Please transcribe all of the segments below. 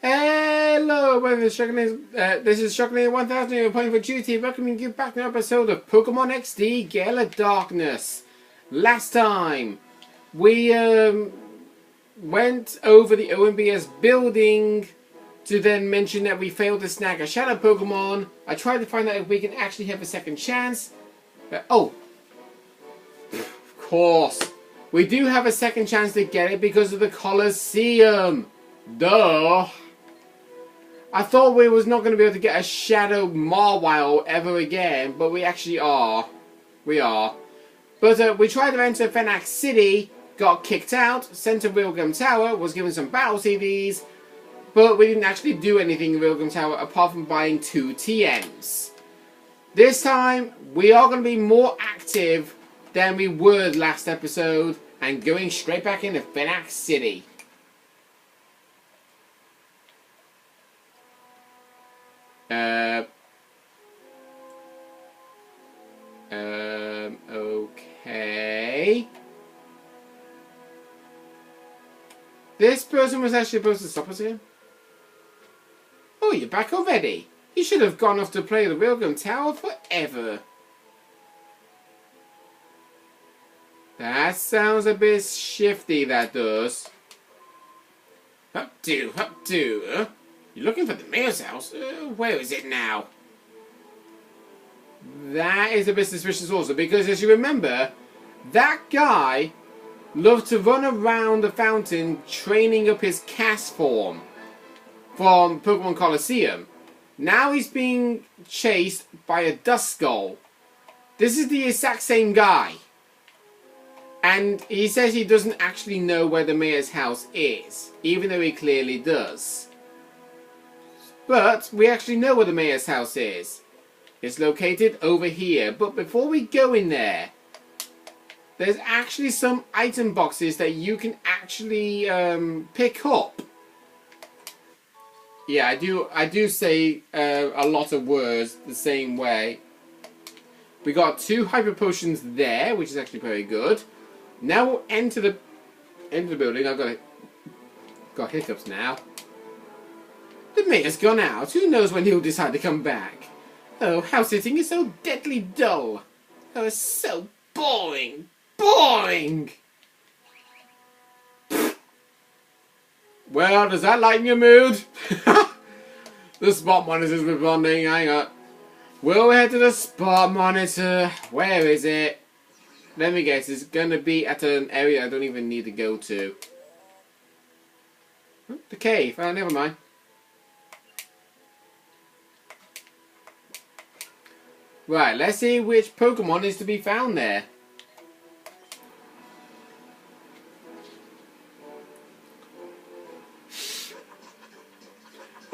Hello, this is Shockling 1000. You're playing for duty. Welcoming you back to an episode of Pokemon XD Gale of Darkness. Last time we went over the OMBS building to then mention that we failed to snag a shadow Pokemon. I tried to find out if we can actually have a second chance. Of course, we do have a second chance to get it because of the Colosseum. Duh. I thought we was not going to be able to get a Shadow Mawile ever again, but we actually are. We are. But we tried to enter Phenac City, got kicked out, sent to Wilgum Tower, was given some battle CDs, but we didn't actually do anything in Wilgum Tower apart from buying 2 TMs. This time, we are going to be more active than we were last episode, and going straight back into Phenac City. Okay. This person was actually supposed to stop us here. Oh, you're back already? You should have gone off to play the Wilgum Tower forever. That sounds a bit shifty, that does. Up to. You're looking for the mayor's house? Where is it now? That is a bit suspicious also, because as you remember, that guy loved to run around the fountain training up his cast form from Pokemon Colosseum. Now he's being chased by a Duskull. This is the exact same guy. And he says he doesn't actually know where the mayor's house is, even though he clearly does. But we actually know where the mayor's house is. It's located over here. But before we go in there, there's actually some item boxes that you can actually pick up. Yeah, I do say a lot of words the same way. We got 2 hyper potions there, which is actually very good. Now we'll enter the building. I've got hiccups now. The mayor's gone out. Who knows when he'll decide to come back? Oh, house sitting is so deadly dull. Oh, it's so boring. Boring! Well, does that lighten your mood? The spot monitor's responding. Hang on. We'll head to the spot monitor. Where is it? Let me guess. It's going to be at an area I don't even need to go to. The cave. Oh, never mind. Right, let's see which Pokemon is to be found there.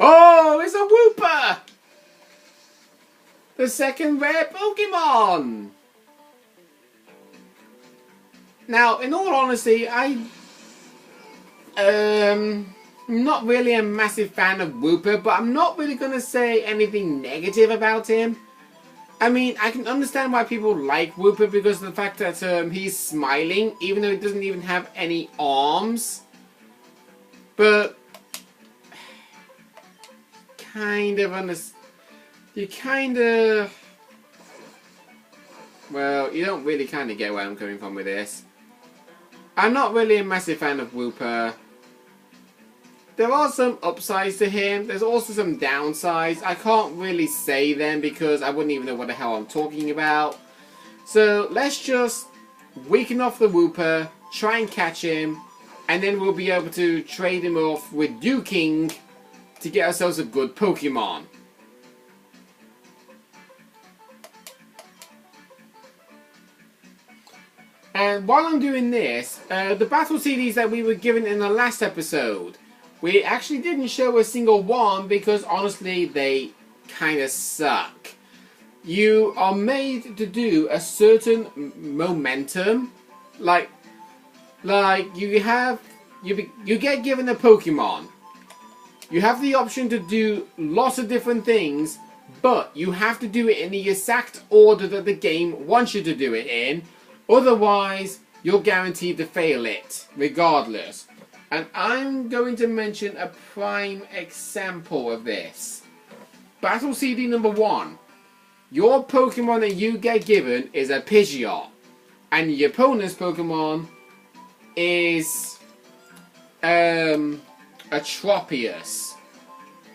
Oh, it's a Wooper! The second rare Pokemon! Now, in all honesty, I'm not really a massive fan of Wooper, but I'm not really going to say anything negative about him. I mean, I can understand why people like Wooper because of the fact that he's smiling, even though he doesn't even have any arms. But well, you don't really kind of get where I'm coming from with this. I'm not really a massive fan of Wooper. There are some upsides to him. There's also some downsides. I can't really say them because I wouldn't even know what the hell I'm talking about. So let's just weaken off the Wooper, try and catch him, and then we'll be able to trade him off with Duking to get ourselves a good Pokemon. And while I'm doing this, the battle CDs that we were given in the last episode, we actually didn't show a single one because honestly they kind of suck. You are made to do a certain momentum, like you get given a Pokemon. You have the option to do lots of different things, but you have to do it in the exact order that the game wants you to do it in. Otherwise, you're guaranteed to fail it, regardless. And I'm going to mention a prime example of this. Battle CD number 1. Your Pokemon that you get given is a Pidgeot. And your opponent's Pokemon is a Tropius.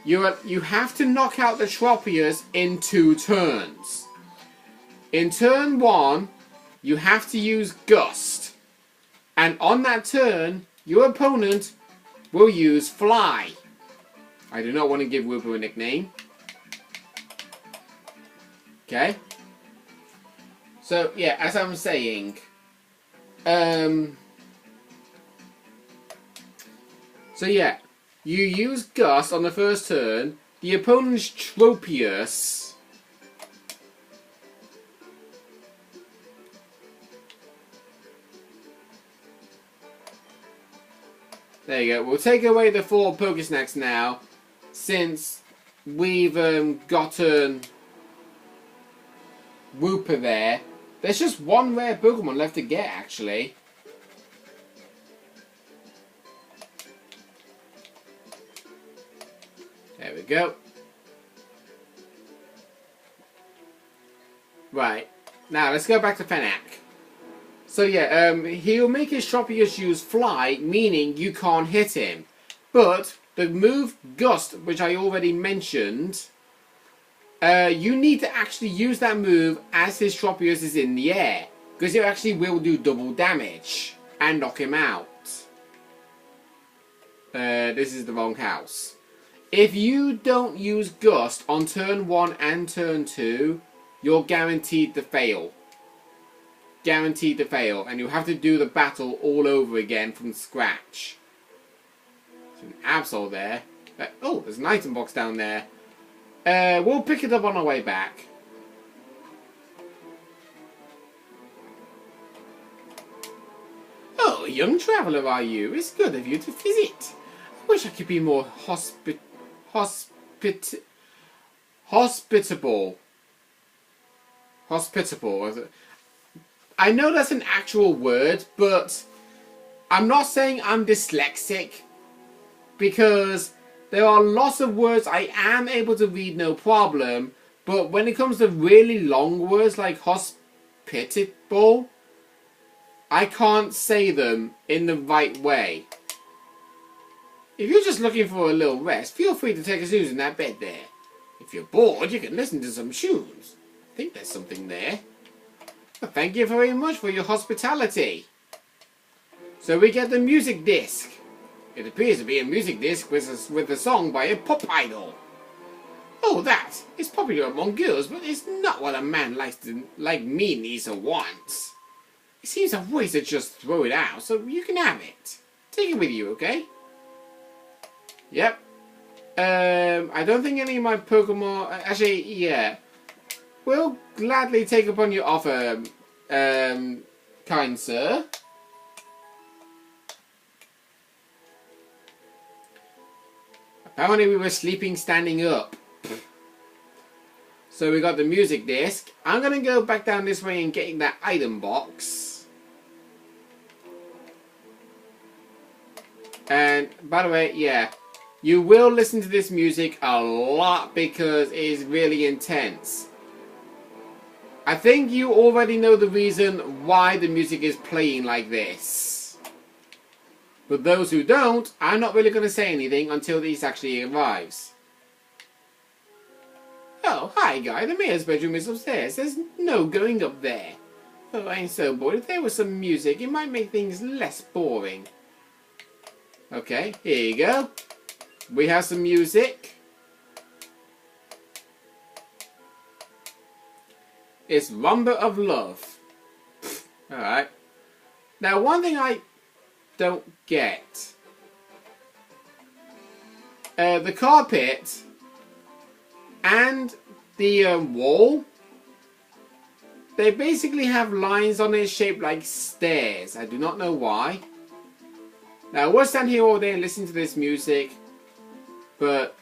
You have to knock out the Tropius in 2 turns. In turn 1, you have to use Gust. And on that turn, your opponent will use Fly. I do not want to give Wooper a nickname. Okay? So, yeah, as I'm saying, so yeah, you use Gust on the first turn, the opponent's Tropius there you go, we'll take away the 4 Pokesnacks now, since we've gotten Wooper there. There's just 1 rare Pokemon left to get, actually. There we go. Right. Now, let's go back to Phenac. So, yeah, he'll make his Tropius use Fly, meaning you can't hit him. But, the move Gust, which I already mentioned, you need to actually use that move as his Tropius is in the air. Because it actually will do double damage. And knock him out. This is the wrong house. If you don't use Gust on turn 1 and turn 2, you're guaranteed to fail. Guaranteed to fail. And you have to do the battle all over again from scratch. There's an Absol there. Oh, there's an item box down there. We'll pick it up on our way back. Oh, a young traveller are you? It's good of you to visit. I wish I could be more hospitable. Hospitable. I know that's an actual word, but I'm not saying I'm dyslexic, because there are lots of words I am able to read no problem, but when it comes to really long words like hospitable, I can't say them in the right way. If you're just looking for a little rest, feel free to take a snooze in that bed there. If you're bored, you can listen to some tunes. I think there's something there. Well, thank you very much for your hospitality. So we get the music disc. It appears to be a music disc with a song by a pop idol. Oh, that is popular among girls, but it's not what a man like me needs or wants. It seems a waste to just throw it out, so you can have it. Take it with you, okay? Yep. I don't think any of my Pokemon... Actually, yeah. We'll gladly take upon your offer, kind sir. Apparently we were sleeping standing up. So we got the music disc. I'm going to go back down this way and get that item box. And, by the way, yeah. You will listen to this music a lot because it is really intense. I think you already know the reason why the music is playing like this. But those who don't, I'm not really going to say anything until this actually arrives. Oh, hi guy, the mayor's bedroom is upstairs. There's no going up there. Oh, I ain't so bored. If there was some music, it might make things less boring. Okay, here you go. We have some music. It's Rumba of Love. Alright. Now, one thing I don't get. The carpet and the wall, they basically have lines on it shaped like stairs. I do not know why. Now, we'll stand here all day and listen to this music, but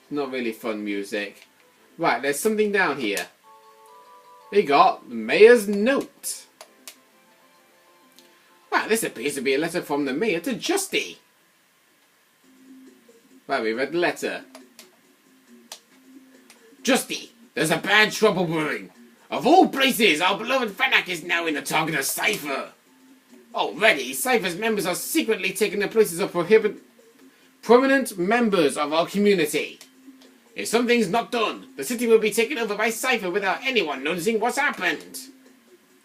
not really fun music. Right, there's something down here. We got the mayor's note. Wow, this appears to be a letter from the mayor to Justy. Right, we read the letter. Justy, there's a bad trouble brewing. Of all places, our beloved Phenac is now in the target of Cypher. Already, Cypher's members are secretly taking the places of prominent members of our community. If something's not done, the city will be taken over by Cypher without anyone noticing what's happened.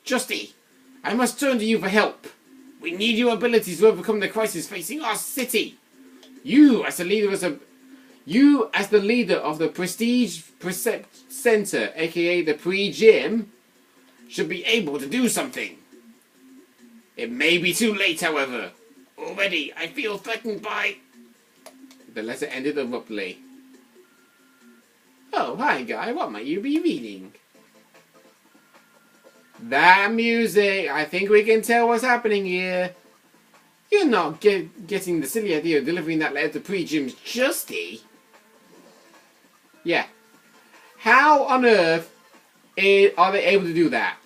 Justy, I must turn to you for help. We need your abilities to overcome the crisis facing our city. You, as the leader of the Prestige Precept Center, aka the Pre-Gym, should be able to do something. It may be too late, however. Already, I feel threatened by... The letter ended abruptly. Oh, hi, Guy. What might you be reading? That music! I think we can tell what's happening here. You're not getting the silly idea of delivering that letter to Pre-Gym's Justy. Yeah. How on earth are they able to do that?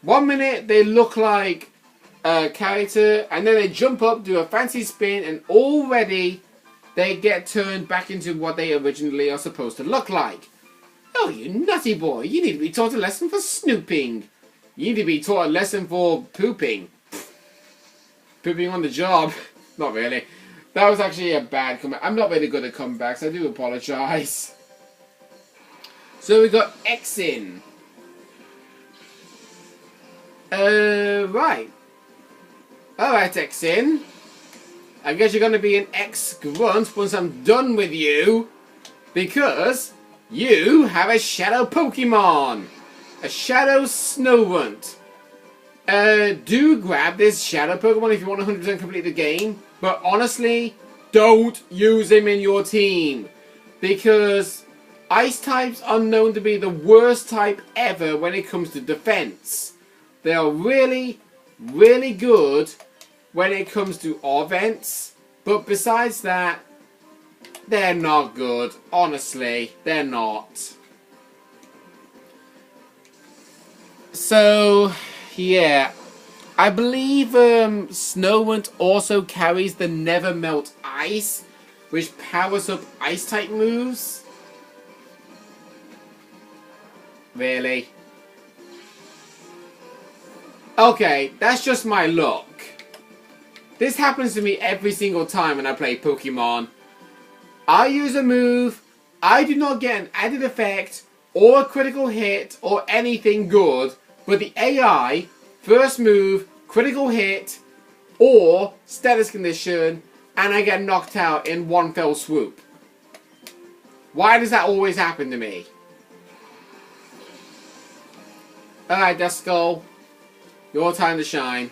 1 minute they look like a character, and then they jump up, do a fancy spin, and already they get turned back into what they originally are supposed to look like. Oh, you nutty boy. You need to be taught a lesson for snooping. You need to be taught a lesson for pooping. Pooping on the job. Not really. That was actually a bad comment. I'm not really good at comebacks. I do apologise. So we got X in. Right. Alright, X in. I guess you're going to be an X-Grunt once I'm done with you. Because you have a Shadow Pokemon. A Shadow Snowrunt. Do grab this Shadow Pokemon if you want to 100% complete the game. But honestly, don't use him in your team. Because Ice types are known to be the worst type ever when it comes to defense. They are really, really good when it comes to offense. But besides that, they're not good. Honestly, they're not. So, yeah. I believe Snowrunt also carries the Never Melt Ice, which powers up Ice type moves. Really? Okay, that's just my luck. This happens to me every single time when I play Pokemon. I use a move, I do not get an added effect, or a critical hit, or anything good, but the AI, first move, critical hit, or status condition, and I get knocked out in one fell swoop. Why does that always happen to me? Alright, Duskull. Your time to shine.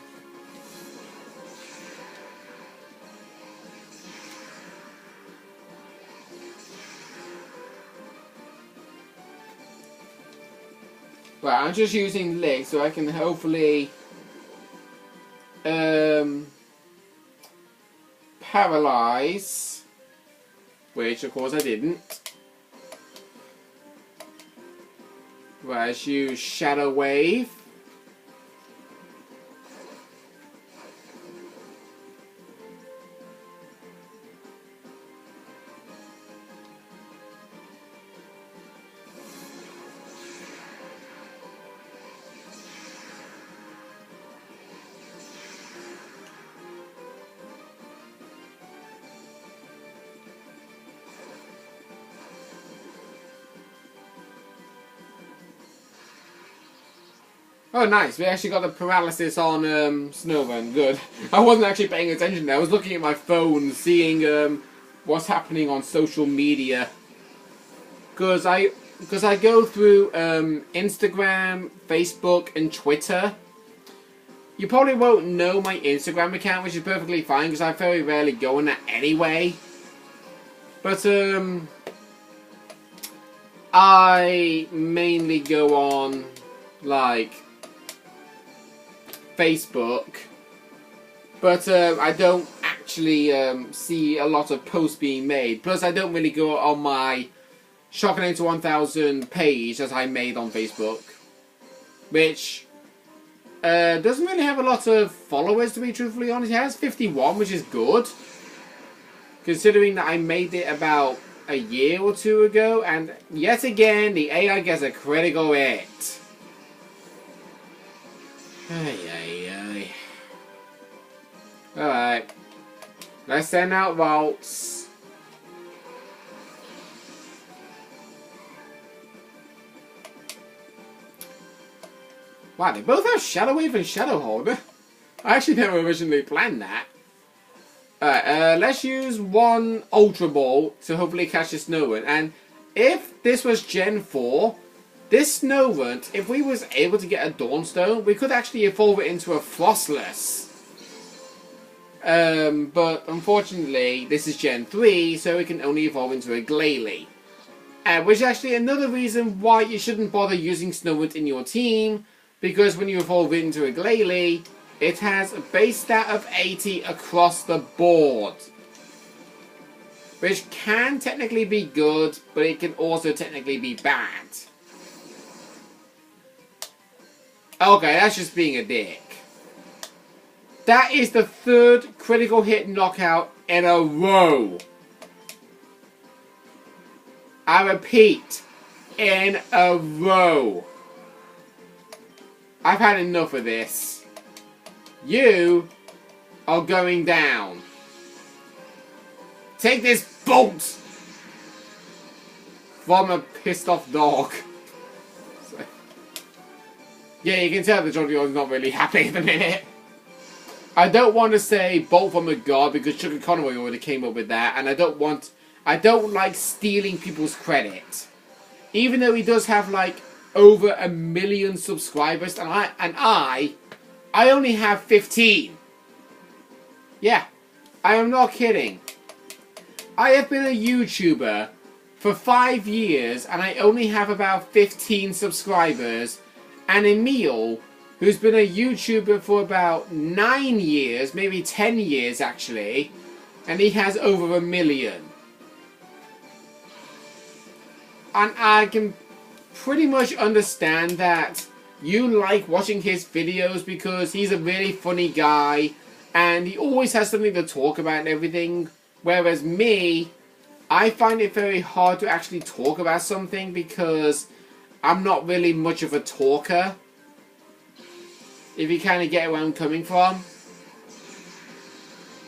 Right, I'm just using Lick so I can hopefully paralyze, which of course I didn't. Right, let's use Shadow Wave. Oh, nice. We actually got the paralysis on Snowman. Good. I wasn't actually paying attention there. I was looking at my phone, seeing what's happening on social media. Because I go through Instagram, Facebook, and Twitter. You probably won't know my Instagram account, which is perfectly fine, because I very rarely go on that anyway. But, I mainly go on, like, Facebook, but I don't actually see a lot of posts being made. Plus, I don't really go on my Shocking Into 1000 page as I made on Facebook, which Doesn't really have a lot of followers, to be truthfully honest. It has 51, which is good. Considering that I made it about a year or two ago. And yet again, the AI gets a critical hit. Ay, ay, ay. Alright. Let's send out vaults. Wow, they both have Shadow Wave and Shadow Holder. I actually never originally planned that. Alright, let's use one Ultra Ball to hopefully catch the Snorunt. And if this was Gen 4, this Snorunt, if we was able to get a Dawnstone, we could actually evolve it into a Frostless. But unfortunately, this is Gen 3, so it can only evolve into a Gale. Which is actually another reason why you shouldn't bother using Snorunt in your team. Because when you evolve it into a Gale, it has a base stat of 80 across the board. Which can technically be good, but it can also technically be bad. Okay, that's just being a dick. That is the third critical hit knockout in a row. I repeat, in a row. I've had enough of this. You are going down. Take this bolt from a pissed off dog. So, yeah, you can tell the Jolly is not really happy at the minute. I don't want to say bolt from a god because Sugar Conway already came up with that, and I don't like stealing people's credit. Even though he does have like over 1 million subscribers, and I only have 15. Yeah, I am not kidding. I have been a YouTuber for 5 years, and I only have about 15 subscribers. And Emil, who's been a YouTuber for about 9 years, maybe 10 years actually, and he has over 1 million. And I can pretty much understand that you like watching his videos because he's a really funny guy and he always has something to talk about and everything. Whereas me, I find it very hard to actually talk about something because I'm not really much of a talker. If you kind of get where I'm coming from.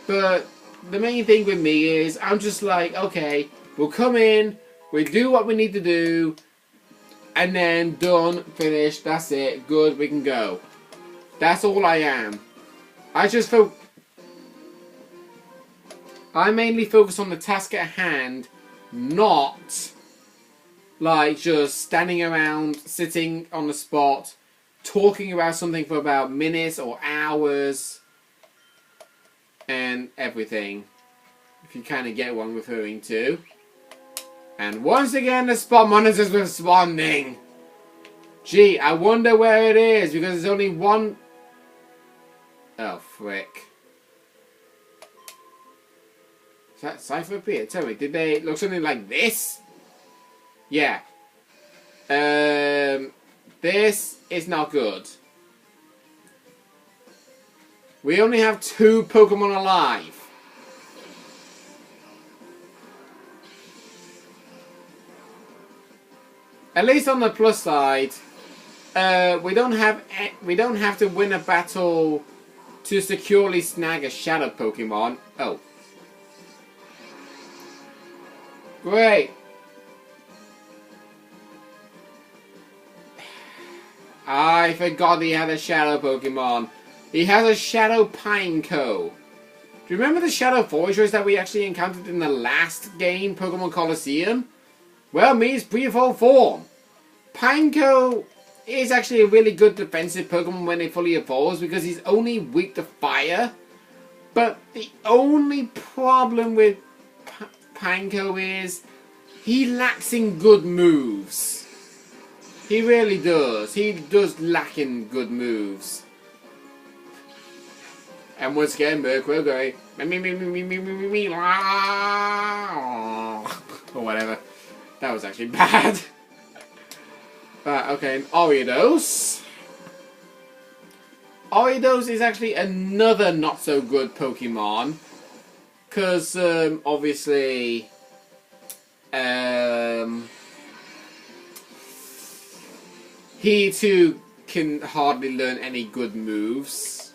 But the main thing with me is I'm just like, okay, we'll come in, we do what we need to do, and then done, finished, that's it, good, we can go. That's all I am. I mainly focus on the task at hand, not like just standing around, sitting on the spot, talking about something for about minutes or hours, and everything. If you kind of get what I'm referring to. And once again, the spot monitor's responding. Gee, I wonder where it is, because there's only one... Oh, frick. Is that Cypher-P? Tell me, did they look something like this? Yeah. This is not good. We only have 2 Pokemon alive. At least on the plus side, we don't have to win a battle to securely snag a Shadow Pokemon. Oh, great! I forgot he had a Shadow Pokemon. He has a Shadow Pineco. Do you remember the Shadow Foragers that we actually encountered in the last game, Pokemon Colosseum? Well, means pre-evolved form. Pineco is actually a really good defensive Pokemon when it fully evolves because he's only weak to fire. But the only problem with Pineco is he lacks in good moves. He really does. He does lack in good moves. And once again, Murkrow going or whatever. That was actually bad. Okay, an Ariados. Ariados is actually another not so good Pokemon. Because, obviously, he too can hardly learn any good moves.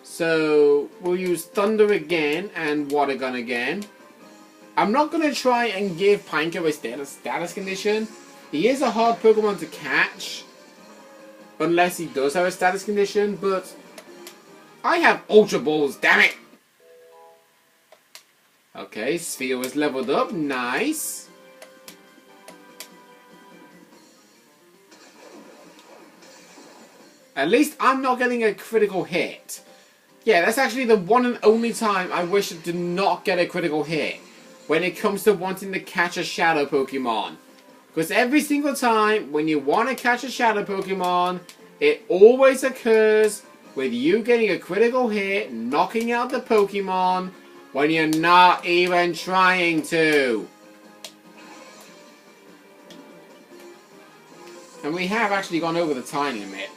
So, we'll use Thunder again and Water Gun again. I'm not going to try and give Pineco a status condition. He is a hard Pokemon to catch. Unless he does have a status condition, but I have Ultra Balls, damn it! Okay, Sphere was leveled up, nice. At least I'm not getting a critical hit. Yeah, that's actually the one and only time I wish I did not get a critical hit. When it comes to wanting to catch a Shadow Pokemon. Because every single time when you want to catch a Shadow Pokemon, it always occurs with you getting a critical hit, knocking out the Pokemon, when you're not even trying to. And we have actually gone over the time limit.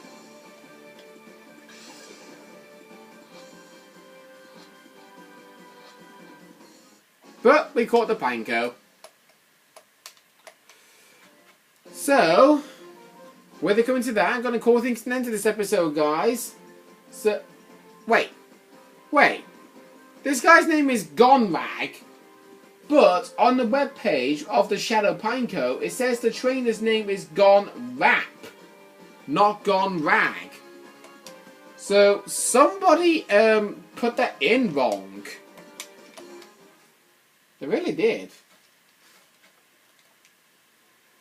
But we caught the Pineco. So, with it coming to that, I'm going to call things an end to this episode, guys. So, wait. This guy's name is Gonrag, but on the webpage of the Shadow Pineco, it says the trainer's name is Gonrap, not Gonrag. So, somebody put that in wrong. They really did.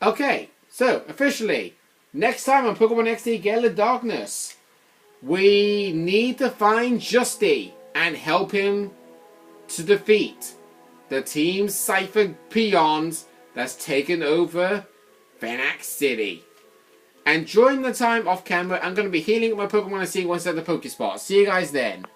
Okay. So, officially, next time on Pokemon XD Gale of Darkness, we need to find Justy and help him to defeat the Team Cypher peons that's taken over Phenac City. And during the time off camera, I'm going to be healing up my Pokemon and seeing what's at the Pokespot. See you guys then.